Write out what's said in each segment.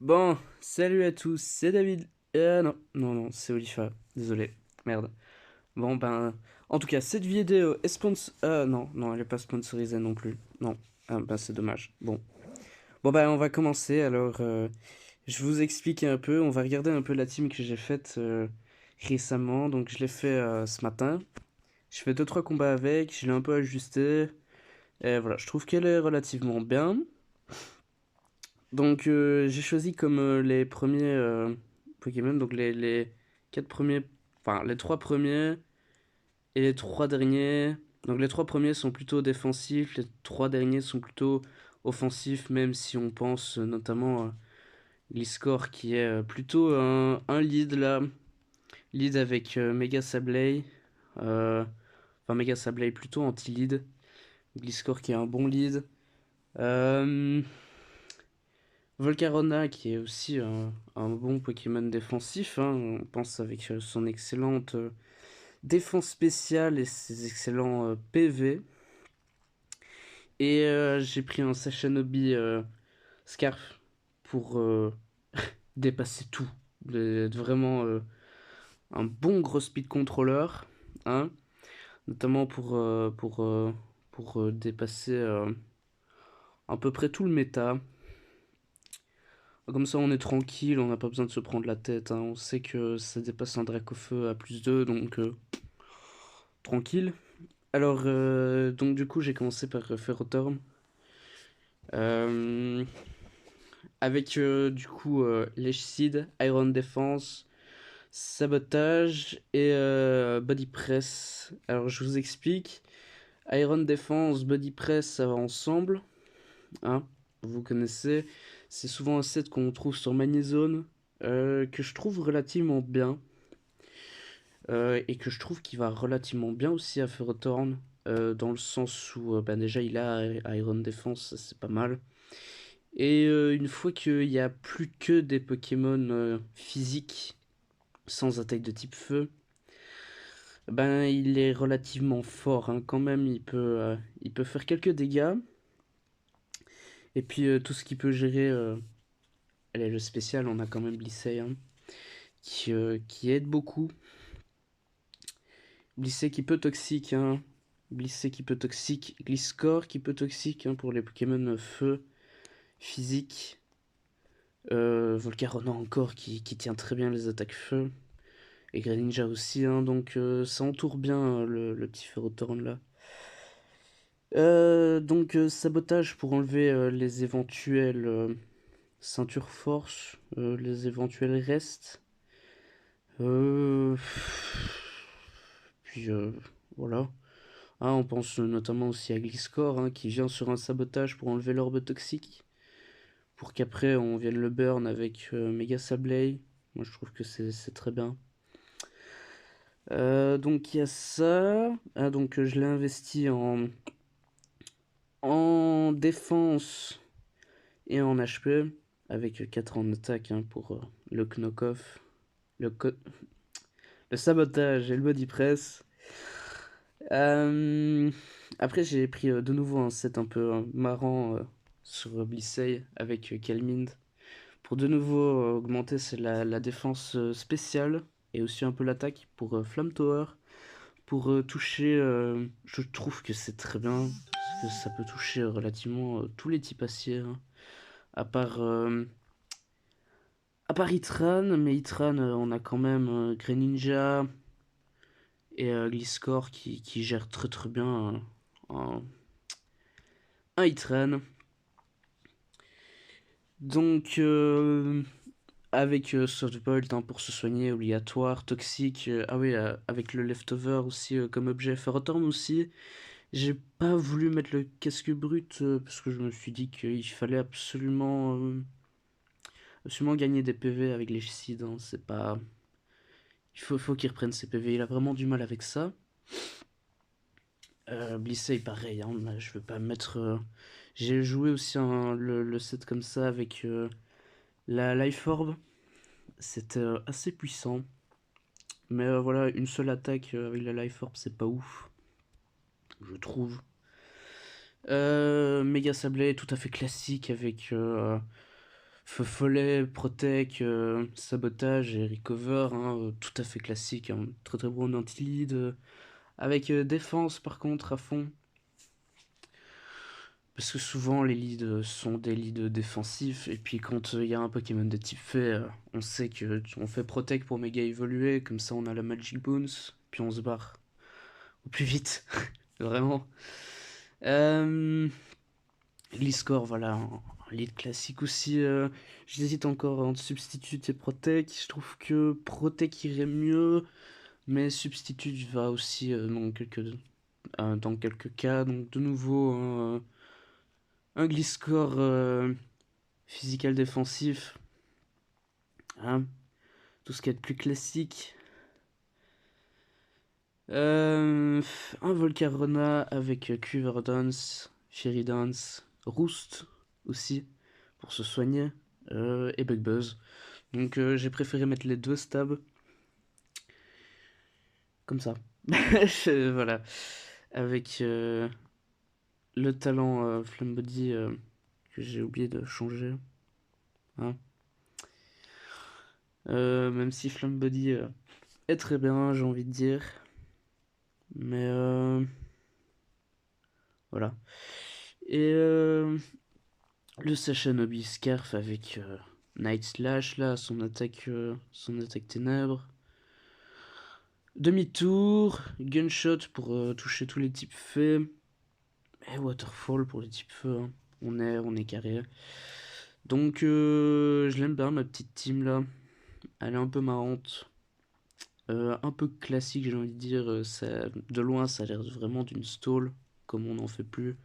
Bon, salut à tous, c'est David. Non, c'est Olifa. Désolé, merde. Bon, en tout cas, cette vidéo est non, elle est pas sponsorisée non plus. Non, c'est dommage. Bon, on va commencer. Alors, je vous explique un peu. On va regarder un peu la team que j'ai faite récemment. Donc, je l'ai fait ce matin. Je fais deux trois combats avec. Je l'ai un peu ajusté. Et voilà, je trouve qu'elle est relativement bien. Donc j'ai choisi comme les premiers Pokémon, donc les quatre premiers, enfin les trois premiers et les trois derniers. Donc les trois premiers sont plutôt défensifs, les trois derniers sont plutôt offensifs, même si on pense notamment Gliscor qui est plutôt un lead là, lead avec Mega Sableye, euh, enfin Mega Sableye plutôt anti-lead, Gliscor qui est un bon lead. Euh, Volcarona, qui est aussi un bon Pokémon défensif, hein, on pense avec son excellente défense spéciale et ses excellents PV. Et j'ai pris un Sashanobi Scarf pour dépasser tout. D'être vraiment un bon gros speed controller, hein, notamment pour dépasser à peu près tout le méta. Comme ça, on est tranquille, on n'a pas besoin de se prendre la tête, hein. On sait que ça dépasse un Dracofeu à plus 2, donc tranquille. Alors, donc du coup, j'ai commencé par Ferrothorn. Euh, avec du coup Lèche-Seed, Iron Defense, Sabotage et Body Press. Alors, je vous explique. Iron Defense, Body Press, ça va ensemble, hein. Vous connaissez. C'est souvent un set qu'on trouve sur Magnezone, que je trouve relativement bien. Et que je trouve qu'il va relativement bien aussi à Ferrothorn, dans le sens où déjà il a Iron Defense, c'est pas mal. Et une fois qu'il n'y a plus que des Pokémon physiques sans attaque de type feu, il est relativement fort, hein, quand même. Il peut faire quelques dégâts. Et puis tout ce qu'il peut gérer, elle est le spécial, on a quand même Blissey, hein, qui aide beaucoup. Blissey qui peut toxique, hein. Blissey qui peut toxique. Gliscor qui peut toxique, hein, pour les Pokémon feu, physique. Volcarona encore qui tient très bien les attaques feu. Et Greninja aussi, hein, donc ça entoure bien le petit Ferrothorn là. Donc sabotage pour enlever les éventuelles ceintures force, les éventuels restes. Euh, Puis voilà. Ah, on pense notamment aussi à Gliscor, hein, qui vient sur un sabotage pour enlever l'orbe toxique. Pour qu'après on vienne le burn avec Mega Sableye. Moi je trouve que c'est très bien. Donc il y a ça. Ah, donc je l'ai investi en défense et en HP. Avec 4 en attaque, hein, pour le knock-off. Le, co- le sabotage et le body press. Euh, Après, j'ai pris de nouveau un set un peu marrant sur Blissey avec Calmind. Pour de nouveau augmenter c'est la défense spéciale et aussi un peu l'attaque pour Flamme Tower. Pour toucher, je trouve que c'est très bien. Parce que ça peut toucher relativement tous les types aciers, hein. À part, euh, à part Itran, mais Itran, on a quand même Greninja et Gliscor qui gèrent très très bien un, un Itran. Donc, avec Softbolt, hein, pour se soigner, obligatoire, toxique. Ah oui, avec le leftover aussi comme objet. Ferrothorn aussi. J'ai pas voulu mettre le casque brut parce que je me suis dit qu'il fallait absolument gagner des PV avec les Shid, hein. C'est pas. Faut qu'il reprenne ses PV. Il a vraiment du mal avec ça. Blissey, pareil, hein, mais je veux pas mettre. J'ai joué aussi le set comme ça avec la Life Orb. C'était assez puissant. Mais voilà, une seule attaque avec la Life Orb, c'est pas ouf, je trouve. Mega Sablé, tout à fait classique avec Feu follet, protect, sabotage et recover, hein, tout à fait classique, hein. Très très bon anti-lead. Avec défense par contre à fond. Parce que souvent les leads sont des leads défensifs. Et puis quand il y a un Pokémon de type fée, on sait que on fait protect pour méga évoluer. Comme ça on a la Magic Boons. Puis on se barre au plus vite. Vraiment. Euh, Gliscor, voilà, un lead classique aussi. J'hésite encore entre Substitute et Protect. Je trouve que Protect irait mieux, mais Substitute va aussi dans quelques cas. Donc de nouveau, un Gliscor physical défensif. Hein, tout ce qui est plus classique. Euh, un Volcarona avec Quiver Dance, Fairy Dance, Roost aussi pour se soigner, et Bug Buzz. Donc j'ai préféré mettre les deux stabs comme ça. Voilà. Avec le talent Flame Body que j'ai oublié de changer, hein. Même si Flame Body est très bien, j'ai envie de dire. Mais voilà. Et le Sashanobi Scarf avec Night Slash, là, son attaque ténèbres. Demi-tour, Gunshot pour toucher tous les types faits. Et Waterfall pour les types feu, hein. On est carré. Donc je l'aime bien ma petite team là. Elle est un peu marrante. Un peu classique j'ai envie de dire. De loin ça a l'air vraiment d'une stall. Comme on n'en fait plus.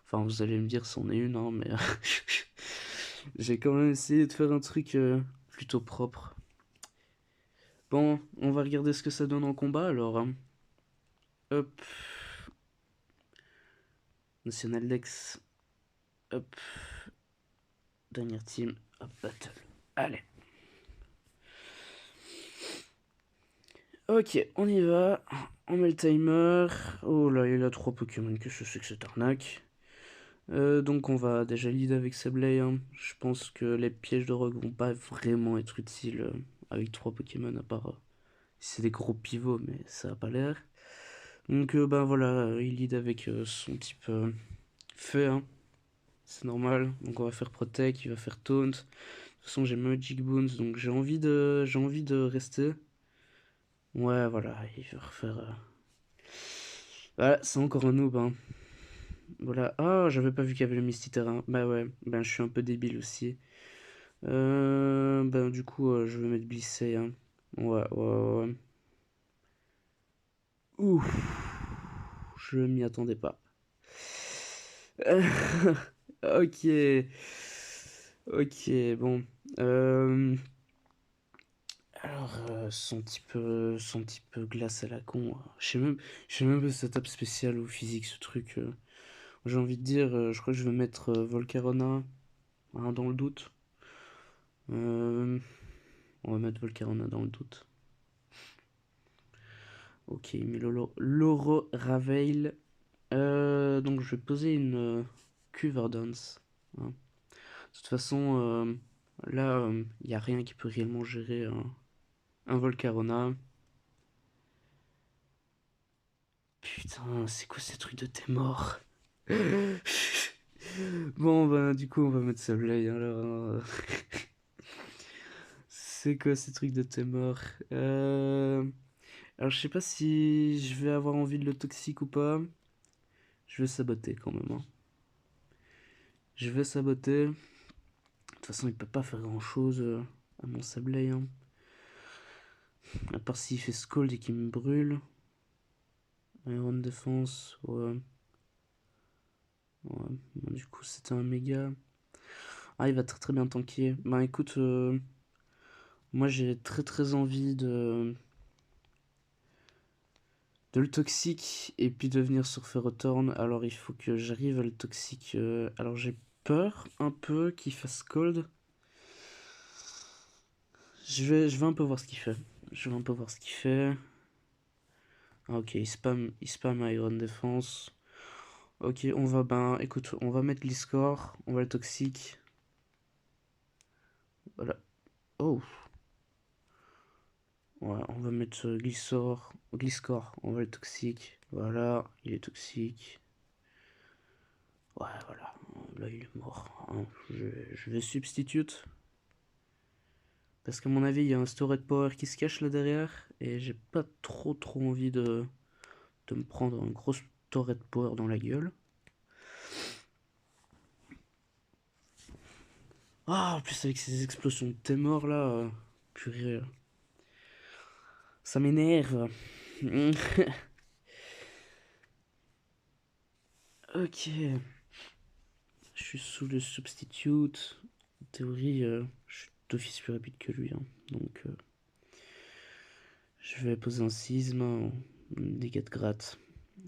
Enfin vous allez me dire c'en est une, hein, mais j'ai quand même essayé de faire un truc plutôt propre. Bon, on va regarder ce que ça donne en combat alors, hein. Hop. National Dex. Hop. Dernière team. Hop, battle. Allez. Ok, on y va. On met le timer. Oh là, il a 3 Pokémon. Qu'est-ce que c'est que cette arnaque? Donc on va déjà lead avec Sableye, hein. Je pense que les pièges de rogue vont pas vraiment être utiles avec 3 Pokémon, à part si c'est des gros pivots, mais ça a pas l'air. Donc ben voilà, il lead avec son type feu, hein. C'est normal. Donc on va faire Protect, il va faire Taunt. De toute façon j'ai Magic Boons, donc j'ai envie de rester. Ouais, voilà, il va refaire. Voilà, c'est encore un noob, hein. Voilà. Ah, j'avais pas vu qu'il y avait le Misty Terrain. Bah ouais, ben je suis un peu débile aussi. Ben du coup, je vais mettre Blissey, hein. Ouais, ouais, ouais, ouais. Ouf, je m'y attendais pas. Ok, ok, bon. Alors, son type glace à la con. Je sais même pas si ça tape spécial ou physique ce truc. J'ai envie de dire, je crois que je vais mettre Volcarona, hein, dans le doute. Euh, on va mettre Volcarona dans le doute. Ok, mais Loro Raveil. Donc je vais poser une Quiver Dance, hein. De toute façon, là, il n'y a rien qui peut réellement gérer un Volcarona. Putain, c'est quoi ces trucs de t'es mort? Bon, ben, du coup, on va mettre Sableye, alors, hein. C'est quoi ces trucs de t'es mort? Alors, je sais pas si je vais avoir envie de le toxique ou pas. Je vais saboter quand même, hein. Je vais saboter. De toute façon, il peut pas faire grand chose à mon Sableye, hein. À part s'il fait Scald et qu'il me brûle. Iron Défense, ouais. Ouais. Bon, du coup, c'était un méga. Ah, il va très très bien tanker. Bah écoute, moi j'ai très très envie de le toxique et puis de venir sur Ferrothorn. Alors il faut que j'arrive à le toxique. Alors j'ai peur un peu qu'il fasse cold. Je vais un peu voir ce qu'il fait. Je vais un peu voir ce qu'il fait. Ah, ok, il spam Iron Défense. Ok, écoute, on va mettre l'e-score, on va le toxique. Voilà. Oh. Ouais, on va mettre Gliscor. On va le toxique. Voilà, il est toxique. Ouais, voilà. Là, il est mort. Hein. Je vais substitute. Parce qu'à mon avis, il y a un storage power qui se cache là derrière. Et j'ai pas trop envie de me prendre un gros storage power dans la gueule. Ah, en plus, avec ces explosions de témor là. Purée. Ça m'énerve. Ok. Je suis sous le substitute. En théorie, je suis d'office plus rapide que lui. Hein. Donc, je vais poser un sisme, un dégâts de gratte.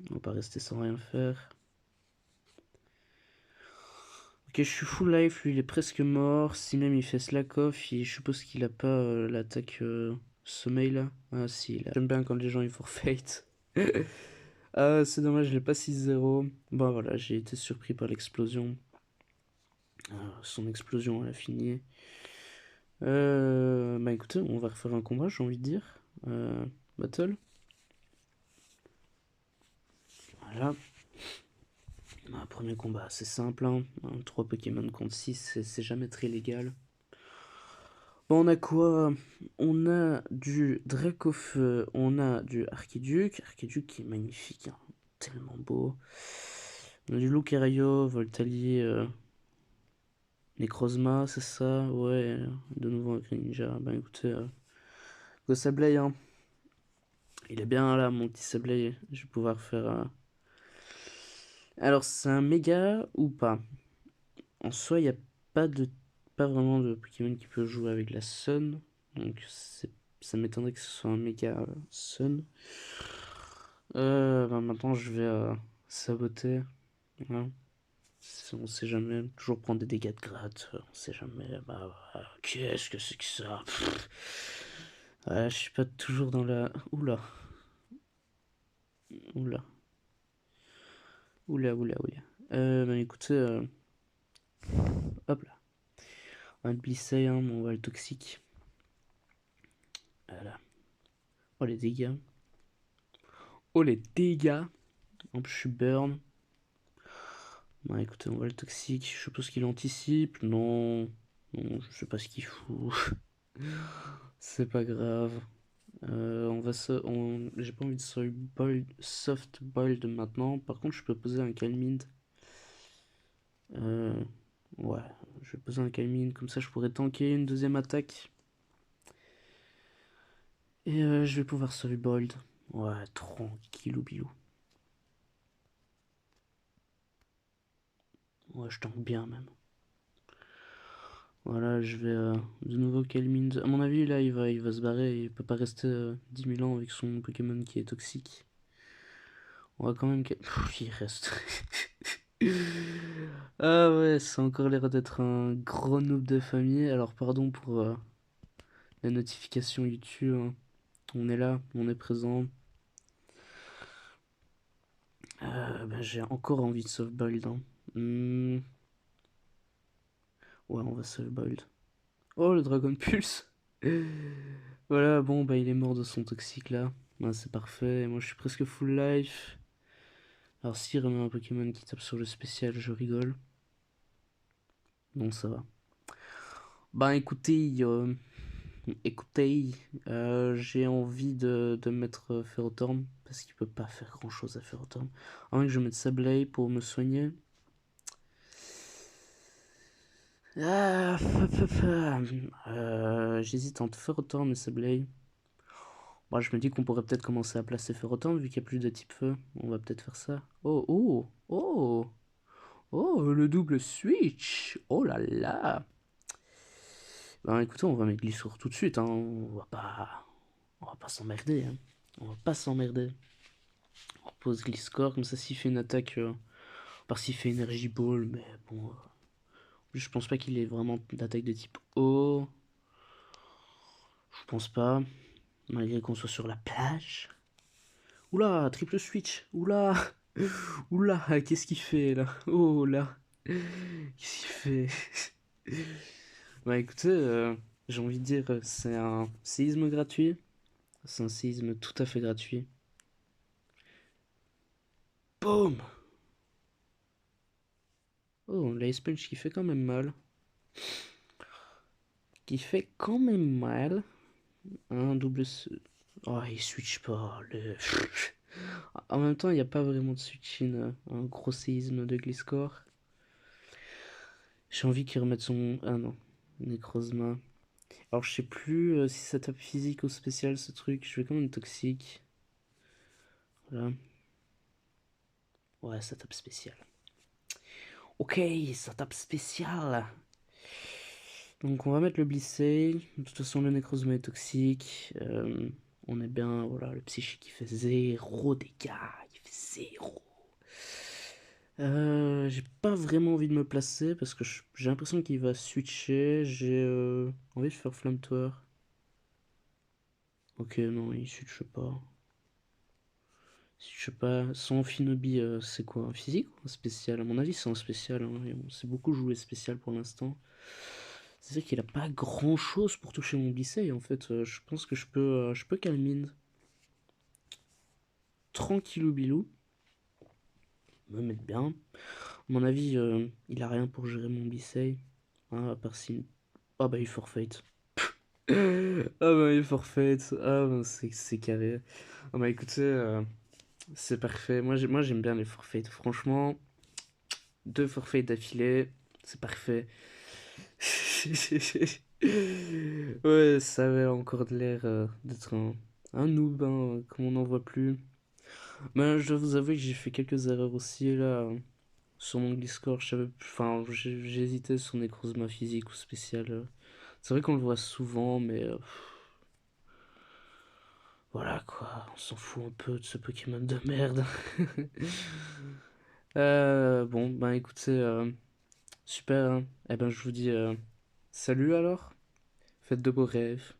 On va pas rester sans rien faire. Ok, je suis full life. Lui, il est presque mort. Si même il fait slack off, je suppose qu'il a pas l'attaque sommeil là. Ah, si, là. J'aime bien quand les gens ils forfeit. Ah, c'est dommage, je l'ai pas 6-0. Bon, voilà, j'ai été surpris par l'explosion. Son explosion, elle a fini. Bah écoutez, on va refaire un combat, j'ai envie de dire. Battle. Voilà. Premier combat, c'est simple. Hein. 3 Pokémon contre 6, c'est jamais très légal. Bon, on a quoi? On a du Dracofeu, on a du Archiduc. Archiduc qui est magnifique, hein. Tellement beau. On a du Lucario, Voltalier, Necrozma, c'est ça? Ouais, de nouveau un Greninja. Ben écoutez, Go Sableye, hein. Il est bien là, mon petit Sableye. Je vais pouvoir faire. Alors, c'est un méga ou pas? En soi, il n'y a pas de pas vraiment de Pokémon qui peut jouer avec la Sun. Donc, ça m'étonnerait que ce soit un méga Sun. Ben maintenant, je vais saboter. Hein. On sait jamais. Toujours prendre des dégâts de gratte. On sait jamais. Bah, qu'est-ce que c'est que ça? Ouais, je suis pas toujours dans la. Oula. Oula. Oula. Ben écoutez, hop là. On va le glisser, hein, on va le toxique. Voilà. Oh les dégâts. Oh les dégâts. En plus je suis burn. Bon écoutez, on va le toxique. Je suppose qu'il anticipe. Non. Non, je sais pas ce qu'il fout. C'est pas grave. On va se. J'ai pas envie de soft boiled maintenant. Par contre, je peux poser un Calminde. Euh, ouais, je vais poser un Calmine, comme ça je pourrais tanker une deuxième attaque. Et je vais pouvoir sauver Bold. Ouais, tranquillou bilou. Ouais, je tank bien même. Voilà, je vais de nouveau Calmine. À mon avis, là, il va se barrer. Il peut pas rester 10 000 ans avec son Pokémon qui est toxique. On va quand même. Il reste. Ah ouais, c'est encore l'air d'être un gros noob de famille. Alors, pardon pour la notification YouTube. Hein. On est là, on est présent. Ben, j'ai encore envie de softboiled. Hein. Ouais, on va softboiled. Oh, le Dragon Pulse. Voilà, bon, bah il est mort de son toxique là. Ben, c'est parfait. Moi, je suis presque full life. Alors, s'il remet un Pokémon qui tape sur le spécial, je rigole. Donc, ça va. Ben, j'ai envie de mettre Ferrothorn. Parce qu'il peut pas faire grand chose à Ferrothorn. À moins que je mette Sableye pour me soigner. Ah, j'hésite entre Ferrothorn et Sableye. Bon, je me dis qu'on pourrait peut-être commencer à placer Ferrothorn vu qu'il n'y a plus de type feu. On va peut-être faire ça. Oh, le double switch. Oh là là. Ben écoutez, on va mettre Glissour tout de suite. Hein. On va pas s'emmerder. Hein. On va pas s'emmerder. On pose Gliscor, comme ça s'il fait une attaque, par s'il fait Energy Ball, mais bon. Je pense pas qu'il ait vraiment d'attaque de type eau. Je pense pas. Malgré qu'on soit sur la plage. Oula, triple switch. Oula. Oula, qu'est-ce qu'il fait là? Oh là. Qu'est-ce qu'il fait? Bah écoutez, j'ai envie de dire, c'est un séisme gratuit. C'est un séisme tout à fait gratuit. Boum! Oh, l'ice punch qui fait quand même mal. Qui fait quand même mal. Un double... Oh, il switch pas. En même temps, il n'y a pas vraiment de switch-in. Un gros séisme de Gliscor. J'ai envie qu'il remette son... Ah non. Necrozma. Alors, je sais plus si ça tape physique ou spécial, ce truc. Je vais quand même toxique. Voilà. Ouais, ça tape spécial. Ok, ça tape spécial. Donc on va mettre le Blissey. De toute façon, le Necrozma est toxique. On est bien. Voilà, le psychique il fait 0 dégâts. Il fait 0. J'ai pas vraiment envie de me placer parce que j'ai l'impression qu'il va switcher. J'ai envie de faire Flamme Tower. Ok, non, il switche pas. Je sais pas, son Finobi, c'est quoi? Un physique ou un spécial? À mon avis, c'est un spécial, hein, et on sait beaucoup jouer spécial pour l'instant. C'est vrai qu'il a pas grand chose pour toucher mon Bissey, en fait. Je pense que je peux calmine. Tranquillou bilou. Me mettre bien. À mon avis, il a rien pour gérer mon Bissey. Hein, à part si. Ah bah, il forfait. Ah bah, il forfait. Ah bah, c'est carré. Ah bah, écoutez, c'est parfait. Moi, j'aime bien les forfaits. Franchement, deux forfaits d'affilée, c'est parfait. Ouais, ça avait encore de l'air d'être un noob, hein, comme on n'en voit plus. Mais je dois vous avouer que j'ai fait quelques erreurs aussi là. Sur mon Discord, enfin, j'ai hésité sur Necrozma physique ou spécial. C'est vrai qu'on le voit souvent, mais voilà quoi, on s'en fout un peu de ce Pokémon de merde. Bon, ben écoutez, super, hein. Eh ben je vous dis salut alors, faites de beaux rêves.